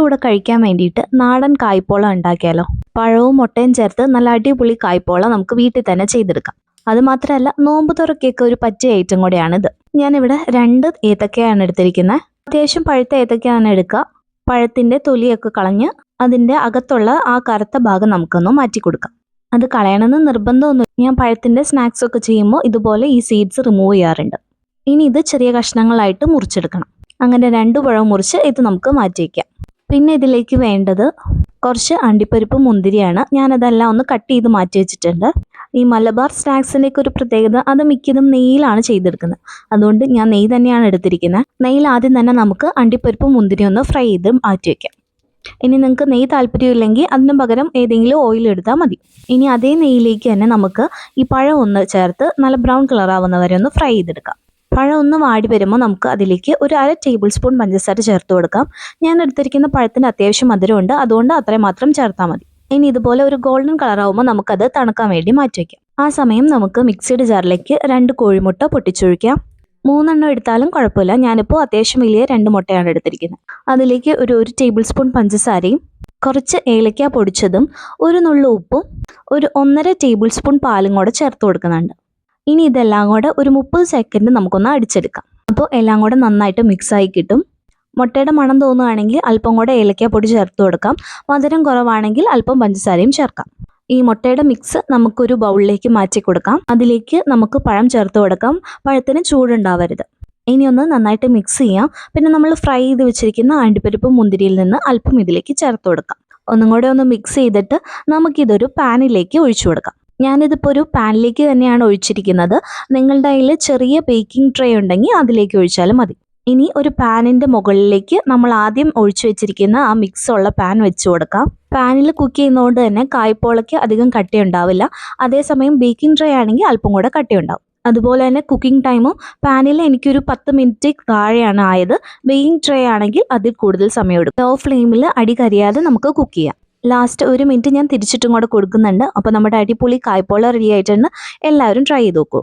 കൂടെ കഴിക്കാൻ വേണ്ടിയിട്ട് നാടൻ കായ്പോള ഉണ്ടാക്കിയാലോ? പഴവും മുട്ടയും ചേർത്ത് നല്ല അടിപൊളി കായ്പോള നമുക്ക് വീട്ടിൽ തന്നെ ചെയ്തെടുക്കാം. അത് മാത്രമല്ല, നോമ്പ് തുറക്കൊക്കെ ഒരു പറ്റിയ ഐറ്റം കൂടെയാണിത്. ഞാനിവിടെ 2 ഏത്തക്കയാണ് എടുത്തിരിക്കുന്നത്. അത്യാവശ്യം പഴുത്ത ഏത്തക്കയാണ് എടുക്കുക. പഴത്തിൻ്റെ തൊലിയൊക്കെ കളഞ്ഞ് അതിൻ്റെ അകത്തുള്ള ആ കറുത്ത ഭാഗം നമുക്കൊന്ന് മാറ്റി കൊടുക്കാം. അത് കളയണമെന്ന് നിർബന്ധമൊന്നും. ഞാൻ പഴത്തിൻ്റെ സ്നാക്സ് ഒക്കെ ചെയ്യുമ്പോൾ ഇതുപോലെ ഈ സീഡ്സ് റിമൂവ് ചെയ്യാറുണ്ട്. ഇനി ഇത് ചെറിയ കഷ്ണങ്ങളായിട്ട് മുറിച്ചെടുക്കണം. അങ്ങനെ 2 പഴം മുറിച്ച് ഇത് നമുക്ക് മാറ്റി വയ്ക്കാം. പിന്നെ ഇതിലേക്ക് വേണ്ടത് കുറച്ച് അണ്ടിപ്പരിപ്പ് മുന്തിരിയാണ്. ഞാനതെല്ലാം ഒന്ന് കട്ട് ചെയ്ത് മാറ്റി വെച്ചിട്ടുണ്ട്. ഈ മലബാർ സ്നാക്സിൻ്റെയൊക്കെ ഒരു പ്രത്യേകത, അത് മിക്കതും നെയ്യിലാണ് ചെയ്തെടുക്കുന്നത്. അതുകൊണ്ട് ഞാൻ നെയ്യ് തന്നെയാണ് എടുത്തിരിക്കുന്നത്. നെയ്യിൽ ആദ്യം തന്നെ നമുക്ക് അണ്ടിപ്പരിപ്പ് മുന്തിരി ഒന്ന് ഫ്രൈ ചെയ്ത് മാറ്റി വയ്ക്കാം. ഇനി നിങ്ങൾക്ക് നെയ്യ് താല്പര്യമില്ലെങ്കിൽ അതിന് പകരം ഏതെങ്കിലും ഓയിൽ എടുത്താൽ മതി. ഇനി അതേ നെയ്യിലേക്ക് തന്നെ നമുക്ക് ഈ പഴം ഒന്ന് ചേർത്ത് നല്ല ബ്രൗൺ കളർ ആവുന്ന വരെ ഒന്ന് ഫ്രൈ ചെയ്തെടുക്കാം. പഴം ഒന്ന് വാടി വരുമ്പോൾ നമുക്ക് അതിലേക്ക് ഒരു 1/2 ടേബിൾ സ്പൂൺ പഞ്ചസാര ചേർത്ത് കൊടുക്കാം. ഞാൻ എടുത്തിരിക്കുന്ന പഴത്തിന് അത്യാവശ്യം മധുരമുണ്ട്, അതുകൊണ്ട് അത്രയും മാത്രം ചേർത്താൽ മതി. ഇനി ഇതുപോലെ ഒരു ഗോൾഡൻ കളർ ആവുമ്പോൾ നമുക്കത് തണുക്കാൻ വേണ്ടി മാറ്റി വയ്ക്കാം. ആ സമയം നമുക്ക് മിക്സിയുടെ ജാറിലേക്ക് 2 കോഴിമുട്ട പൊട്ടിച്ചൊഴിക്കാം. 3 എണ്ണം എടുത്താലും കുഴപ്പമില്ല. ഞാനിപ്പോൾ അത്യാവശ്യം വലിയ 2 മുട്ടയാണ് എടുത്തിരിക്കുന്നത്. അതിലേക്ക് ഒരു ടേബിൾ സ്പൂൺ പഞ്ചസാരയും കുറച്ച് ഏലക്ക പൊടിച്ചതും ഒരു നുള്ളു ഉപ്പും ഒരു 1.5 ടേബിൾ സ്പൂൺ പാലും കൂടെ ചേർത്ത് കൊടുക്കുന്നുണ്ട്. ഇനി ഇതെല്ലാം കൂടെ ഒരു 30 സെക്കൻഡ് നമുക്കൊന്ന് അടിച്ചെടുക്കാം. അപ്പോൾ എല്ലാം കൂടെ നന്നായിട്ട് മിക്സായി കിട്ടും. മുട്ടയുടെ മണം തോന്നുകയാണെങ്കിൽ അല്പം കൂടെ ഏലക്കാപ്പൊടി ചേർത്ത് കൊടുക്കാം. മധുരം കുറവാണെങ്കിൽ അല്പം പഞ്ചസാരയും ചേർക്കാം. ഈ മുട്ടയുടെ മിക്സ് നമുക്കൊരു ബൗളിലേക്ക് മാറ്റി കൊടുക്കാം. അതിലേക്ക് നമുക്ക് പഴം ചേർത്ത് കൊടുക്കാം. പഴത്തിന് ചൂടുണ്ടാവരുത്. ഇനി ഒന്ന് നന്നായിട്ട് മിക്സ് ചെയ്യാം. പിന്നെ നമ്മൾ ഫ്രൈ ചെയ്ത് വെച്ചിരിക്കുന്ന അണ്ടിപ്പരിപ്പ് മുന്തിരിയിൽ നിന്ന് അല്പം ഇതിലേക്ക് ചേർത്ത് കൊടുക്കാം. ഒന്നും കൂടെ ഒന്ന് മിക്സ് ചെയ്തിട്ട് നമുക്കിതൊരു പാനിലേക്ക് ഒഴിച്ചു കൊടുക്കാം. ഞാനിതിപ്പോൾ ഒരു പാനിലേക്ക് തന്നെയാണ് ഒഴിച്ചിരിക്കുന്നത്. നിങ്ങളുടെ കയ്യിൽ ചെറിയ ബേക്കിംഗ് ട്രേ ഉണ്ടെങ്കിൽ അതിലേക്ക് ഒഴിച്ചാലും മതി. ഇനി ഒരു പാനിൻ്റെ മുകളിലേക്ക് നമ്മൾ ആദ്യം ഒഴിച്ചു വെച്ചിരിക്കുന്ന ആ മിക്സ് ഉള്ള പാൻ വെച്ച് കൊടുക്കാം. പാനിൽ കുക്ക് ചെയ്യുന്നതുകൊണ്ട് തന്നെ കായ്പോളയ്ക്ക് അധികം കട്ടിയുണ്ടാവില്ല. അതേസമയം ബേക്കിംഗ് ട്രേ ആണെങ്കിൽ അല്പം കൂടെ കട്ടിയുണ്ടാവും. അതുപോലെ തന്നെ കുക്കിംഗ് ടൈമും പാനിൽ എനിക്കൊരു 10 മിനിറ്റ് താഴെയാണ് ആയത്. ബേക്കിംഗ് ട്രേ ആണെങ്കിൽ അതിൽ കൂടുതൽ സമയം എടുക്കും. ലോ ഫ്ലെയിമിൽ അടി കരിയാതെ നമുക്ക് കുക്ക് ചെയ്യാം. ലാസ്റ്റ് 1 മിനിറ്റ് ഞാൻ തിരിച്ചിട്ടും കൂടെ കൊടുക്കുന്നുണ്ട്. അപ്പോൾ നമ്മുടെ അടിപൊളി കായ്പോള റെഡി ആയിട്ടുണ്ട്. എല്ലാവരും ട്രൈ ചെയ്ത് നോക്കൂ.